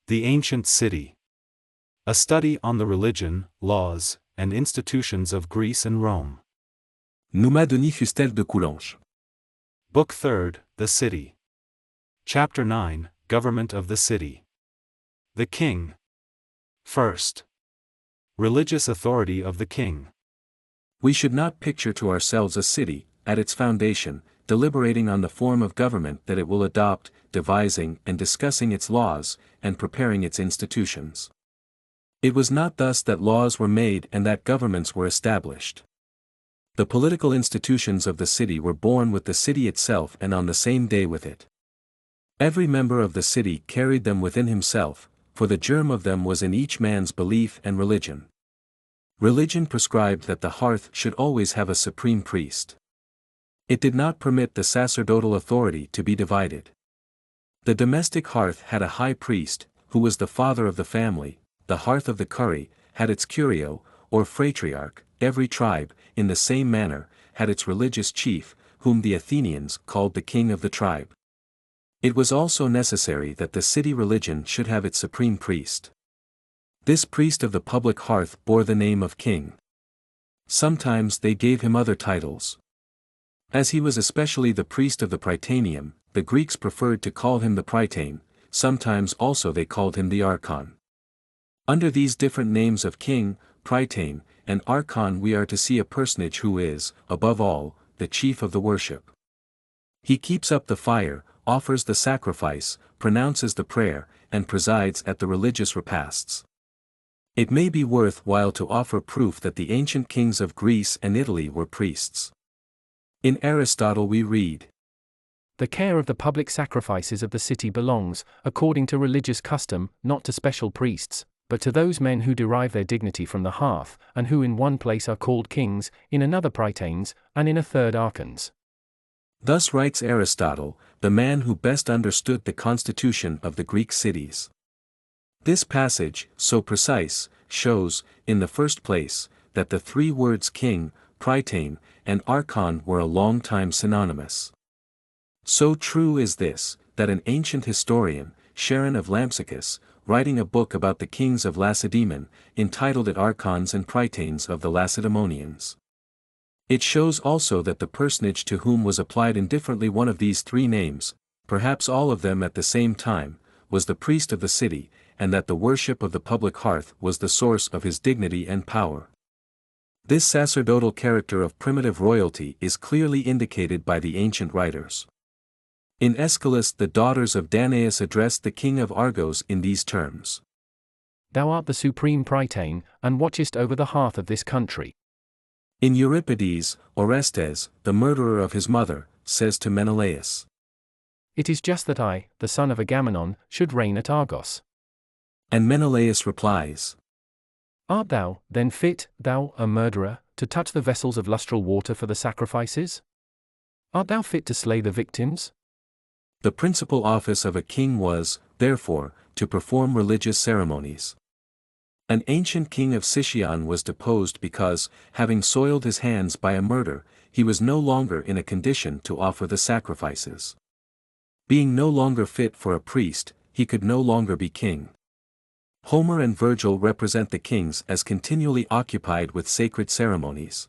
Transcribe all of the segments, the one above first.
The Ancient City. A study on the religion, laws, and institutions of Greece and Rome. Numa Denis Fustel De Coulanges. Book 3rd, The City. Chapter 9, Government of the City. The King. First. Religious authority of the king. We should not picture to ourselves a city, at its foundation, deliberating on the form of government that it will adopt, devising and discussing its laws, and preparing its institutions. It was not thus that laws were made and that governments were established. The political institutions of the city were born with the city itself and on the same day with it. Every member of the city carried them within himself, for the germ of them was in each man's belief and religion. Religion prescribed that the hearth should always have a supreme priest. It did not permit the sacerdotal authority to be divided. The domestic hearth had a high priest, who was the father of the family. The hearth of the curry had its curio, or phratriarch. Every tribe, in the same manner, had its religious chief, whom the Athenians called the king of the tribe. It was also necessary that the city religion should have its supreme priest. This priest of the public hearth bore the name of king. Sometimes they gave him other titles. As he was especially the priest of the Prytaneum, the Greeks preferred to call him the Prytane. Sometimes also they called him the Archon. Under these different names of king, Prytane, and Archon we are to see a personage who is, above all, the chief of the worship. He keeps up the fire, offers the sacrifice, pronounces the prayer, and presides at the religious repasts. It may be worth while to offer proof that the ancient kings of Greece and Italy were priests. In Aristotle we read, "The care of the public sacrifices of the city belongs, according to religious custom, not to special priests, but to those men who derive their dignity from the hearth, and who in one place are called kings, in another prytanes, and in a third archons." Thus writes Aristotle, the man who best understood the constitution of the Greek cities. This passage, so precise, shows, in the first place, that the three words king, prytane, and archon were a long time synonymous. So true is this, that an ancient historian, Charon of Lampsacus, writing a book about the kings of Lacedaemon, entitled it Archons and Prytanes of the Lacedaemonians. It shows also that the personage to whom was applied indifferently one of these three names, perhaps all of them at the same time, was the priest of the city, and that the worship of the public hearth was the source of his dignity and power. This sacerdotal character of primitive royalty is clearly indicated by the ancient writers. In Aeschylus the daughters of Danaus addressed the king of Argos in these terms. "Thou art the supreme prytane, and watchest over the hearth of this country." In Euripides, Orestes, the murderer of his mother, says to Menelaus, "It is just that I, the son of Agamemnon, should reign at Argos." And Menelaus replies, "Art thou, then fit, thou, a murderer, to touch the vessels of lustral water for the sacrifices? Art thou fit to slay the victims?" The principal office of a king was, therefore, to perform religious ceremonies. An ancient king of Sicyon was deposed because, having soiled his hands by a murder, he was no longer in a condition to offer the sacrifices. Being no longer fit for a priest, he could no longer be king. Homer and Virgil represent the kings as continually occupied with sacred ceremonies.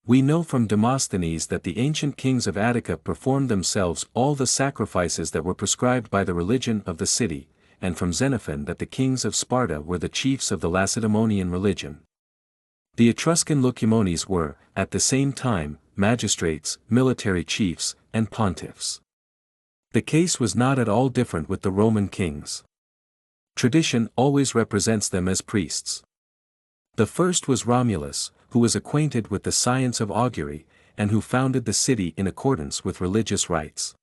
We know from Demosthenes that the ancient kings of Attica performed themselves all the sacrifices that were prescribed by the religion of the city, and from Xenophon that the kings of Sparta were the chiefs of the Lacedaemonian religion. The Etruscan Lucumones were, at the same time, magistrates, military chiefs, and pontiffs. The case was not at all different with the Roman kings. Tradition always represents them as priests. The first was Romulus, who was acquainted with the science of augury, and who founded the city in accordance with religious rites.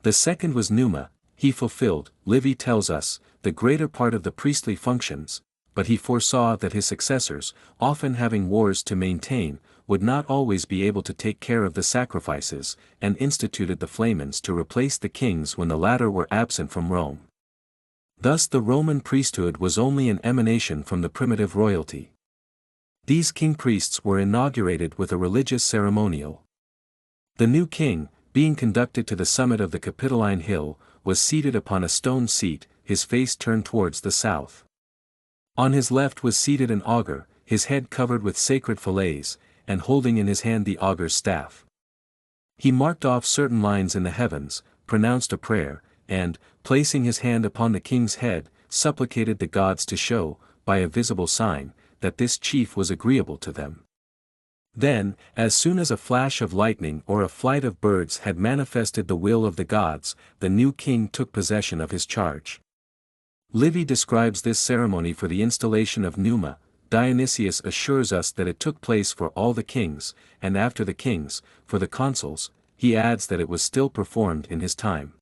The second was Numa. He fulfilled, Livy tells us, the greater part of the priestly functions, but he foresaw that his successors, often having wars to maintain, would not always be able to take care of the sacrifices, and instituted the Flamens to replace the kings when the latter were absent from Rome. Thus the Roman priesthood was only an emanation from the primitive royalty. These king-priests were inaugurated with a religious ceremonial. The new king, being conducted to the summit of the Capitoline Hill, was seated upon a stone seat, his face turned towards the south. On his left was seated an augur, his head covered with sacred fillets, and holding in his hand the augur's staff. He marked off certain lines in the heavens, pronounced a prayer, and, placing his hand upon the king's head, supplicated the gods to show, by a visible sign, that this chief was agreeable to them. Then, as soon as a flash of lightning or a flight of birds had manifested the will of the gods, the new king took possession of his charge. Livy describes this ceremony for the installation of Numa. Dionysius assures us that it took place for all the kings, and after the kings, for the consuls. He adds that it was still performed in his time.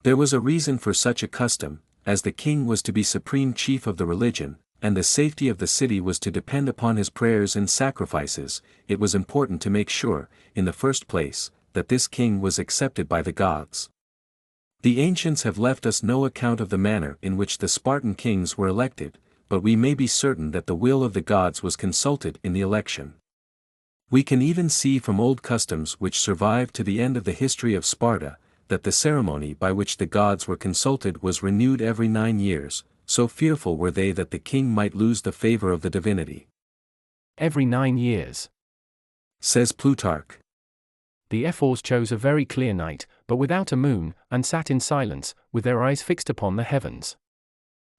There was a reason for such a custom, as the king was to be supreme chief of the religion, and the safety of the city was to depend upon his prayers and sacrifices. It was important to make sure, in the first place, that this king was accepted by the gods. The ancients have left us no account of the manner in which the Spartan kings were elected, but we may be certain that the will of the gods was consulted in the election. We can even see from old customs which survive to the end of the history of Sparta, that the ceremony by which the gods were consulted was renewed every 9 years, so fearful were they that the king might lose the favor of the divinity. Every 9 years, says Plutarch. The ephors chose a very clear night, but without a moon, and sat in silence, with their eyes fixed upon the heavens.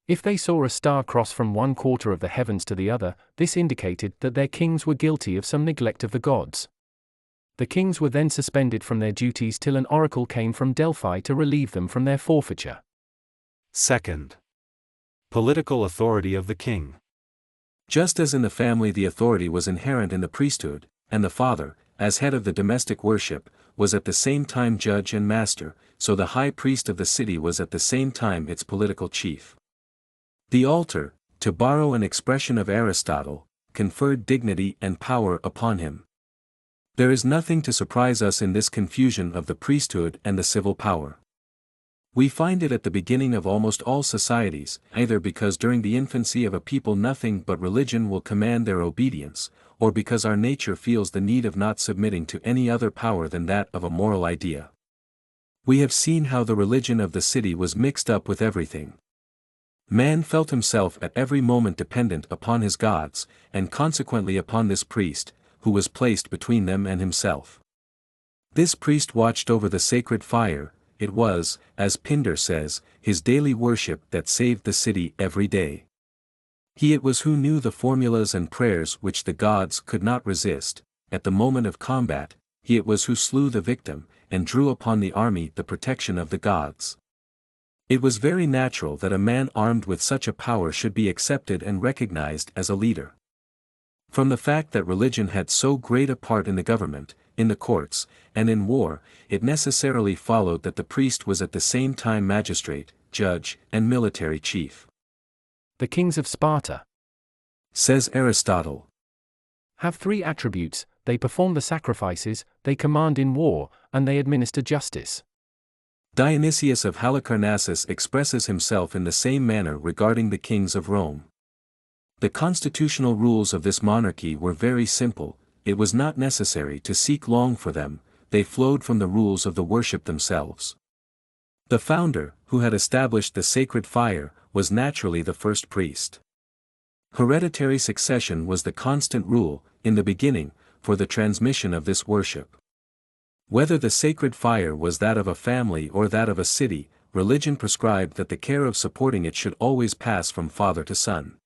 If they saw a star cross from one quarter of the heavens to the other, this indicated that their kings were guilty of some neglect of the gods. The kings were then suspended from their duties till an oracle came from Delphi to relieve them from their forfeiture. Second, political authority of the king. Just as in the family the authority was inherent in the priesthood, and the father, as head of the domestic worship, was at the same time judge and master, so the high priest of the city was at the same time its political chief. The altar, to borrow an expression of Aristotle, conferred dignity and power upon him. There is nothing to surprise us in this confusion of the priesthood and the civil power. We find it at the beginning of almost all societies, either because during the infancy of a people nothing but religion will command their obedience, or because our nature feels the need of not submitting to any other power than that of a moral idea. We have seen how the religion of the city was mixed up with everything. Man felt himself at every moment dependent upon his gods, and consequently upon this priest, who was placed between them and himself. This priest watched over the sacred fire. It was, as Pindar says, his daily worship that saved the city every day. He it was who knew the formulas and prayers which the gods could not resist. At the moment of combat, he it was who slew the victim, and drew upon the army the protection of the gods. It was very natural that a man armed with such a power should be accepted and recognized as a leader. From the fact that religion had so great a part in the government, in the courts, and in war, it necessarily followed that the priest was at the same time magistrate, judge, and military chief. The kings of Sparta, says Aristotle, have 3 attributes: they perform the sacrifices, they command in war, and they administer justice. Dionysius of Halicarnassus expresses himself in the same manner regarding the kings of Rome. The constitutional rules of this monarchy were very simple. It was not necessary to seek long for them, they flowed from the rules of the worship themselves. The founder, who had established the sacred fire, was naturally the first priest. Hereditary succession was the constant rule, in the beginning, for the transmission of this worship. Whether the sacred fire was that of a family or that of a city, religion prescribed that the care of supporting it should always pass from father to son.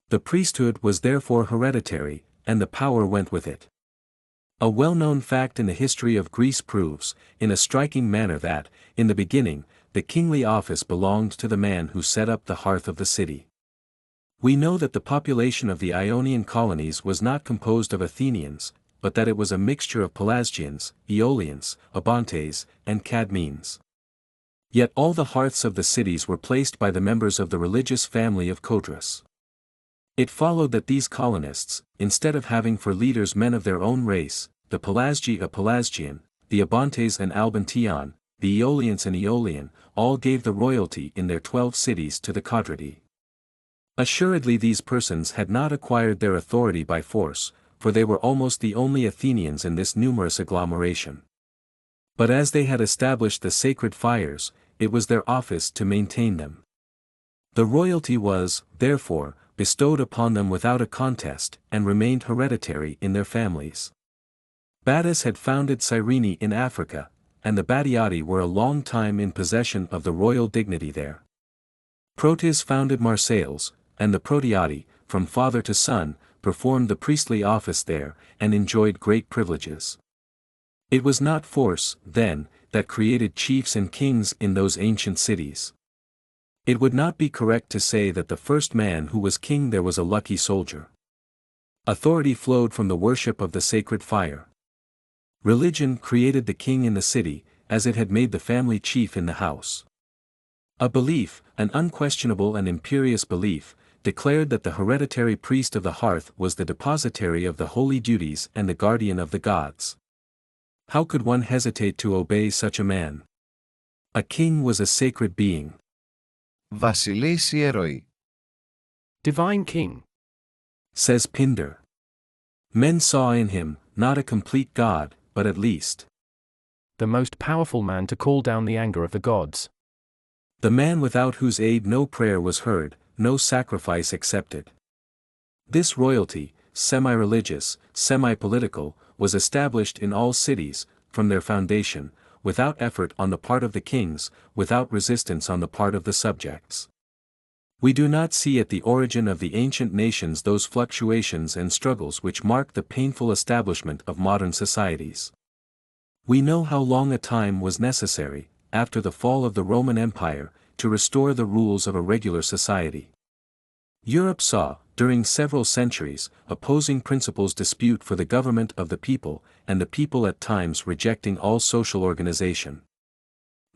The priesthood was therefore hereditary, and the power went with it. A well-known fact in the history of Greece proves, in a striking manner that, in the beginning, the kingly office belonged to the man who set up the hearth of the city. We know that the population of the Ionian colonies was not composed of Athenians, but that it was a mixture of Pelasgians, Aeolians, Abantes, and Cadmeans. Yet all the hearths of the cities were placed by the members of the religious family of Codrus. It followed that these colonists, instead of having for leaders men of their own race, the Pelasgi a Pelasgian, the Abantes an Albantean, the Aeolians an Aeolian, all gave the royalty in their 12 cities to the Quadridi. Assuredly these persons had not acquired their authority by force, for they were almost the only Athenians in this numerous agglomeration. But as they had established the sacred fires, it was their office to maintain them. The royalty was, therefore, bestowed upon them without a contest, and remained hereditary in their families. Battus had founded Cyrene in Africa, and the Batiati were a long time in possession of the royal dignity there. Protes founded Marseilles, and the Proteati, from father to son, performed the priestly office there, and enjoyed great privileges. It was not force, then, that created chiefs and kings in those ancient cities. It would not be correct to say that the first man who was king there was a lucky soldier. Authority flowed from the worship of the sacred fire. Religion created the king in the city, as it had made the family chief in the house. A belief, an unquestionable and imperious belief, declared that the hereditary priest of the hearth was the depositary of the holy duties and the guardian of the gods. How could one hesitate to obey such a man? A king was a sacred being. Βασιλέης ιερόη. Divine King. Says Pindar. Men saw in him, not a complete god, but at least The most powerful man to call down the anger of the gods. the man without whose aid no prayer was heard, no sacrifice accepted. This royalty, semi-religious, semi-political, was established in all cities, from their foundation, without effort on the part of the kings, without resistance on the part of the subjects. We do not see at the origin of the ancient nations those fluctuations and struggles which mark the painful establishment of modern societies. We know how long a time was necessary, after the fall of the Roman Empire, to restore the rules of a regular society. Europe saw, during several centuries, opposing principles dispute for the government of the people, and the people at times rejecting all social organization.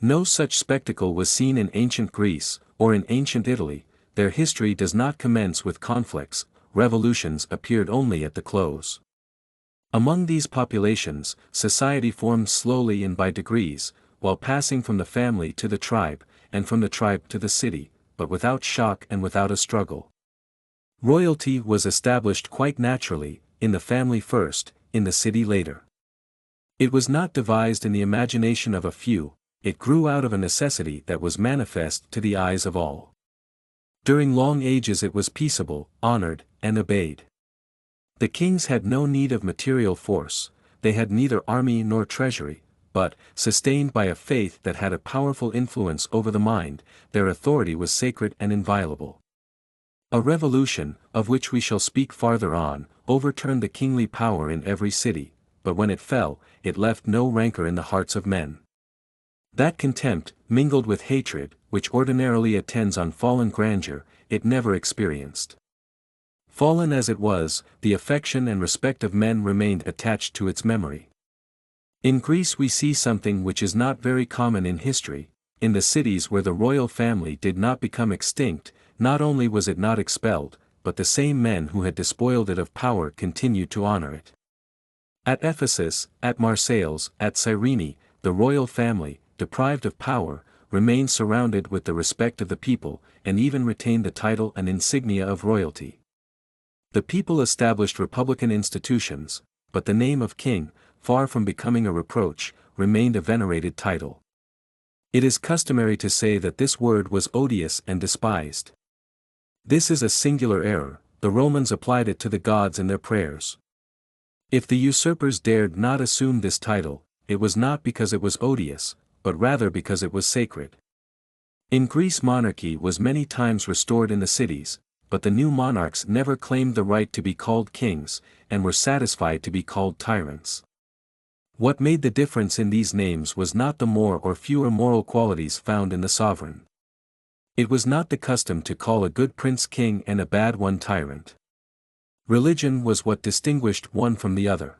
No such spectacle was seen in ancient Greece, or in ancient Italy. Their history does not commence with conflicts, revolutions appeared only at the close. Among these populations, society formed slowly and by degrees, while passing from the family to the tribe, and from the tribe to the city, but without shock and without a struggle. Royalty was established quite naturally, in the family first, in the city later. It was not devised in the imagination of a few, it grew out of a necessity that was manifest to the eyes of all. During long ages it was peaceable, honored, and obeyed. The kings had no need of material force, they had neither army nor treasury, but, sustained by a faith that had a powerful influence over the mind, their authority was sacred and inviolable. A revolution, of which we shall speak farther on, overturned the kingly power in every city, but when it fell, it left no rancor in the hearts of men. That contempt, mingled with hatred, which ordinarily attends on fallen grandeur, it never experienced. Fallen as it was, the affection and respect of men remained attached to its memory. In Greece we see something which is not very common in history. In the cities where the royal family did not become extinct, not only was it not expelled, but the same men who had despoiled it of power continued to honor it. At Ephesus, at Marseilles, at Cyrene, the royal family, deprived of power, remained surrounded with the respect of the people, and even retained the title and insignia of royalty. The people established republican institutions, but the name of king, far from becoming a reproach, remained a venerated title. It is customary to say that this word was odious and despised. This is a singular error, the Romans applied it to the gods in their prayers. If the usurpers dared not assume this title, it was not because it was odious, but rather because it was sacred. In Greece monarchy was many times restored in the cities, but the new monarchs never claimed the right to be called kings, and were satisfied to be called tyrants. What made the difference in these names was not the more or fewer moral qualities found in the sovereign. It was not the custom to call a good prince king and a bad one tyrant. Religion was what distinguished one from the other.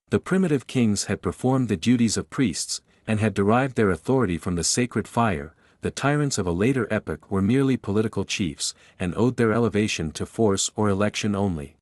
The primitive kings had performed the duties of priests, and had derived their authority from the sacred fire. The tyrants of a later epoch were merely political chiefs, and owed their elevation to force or election only.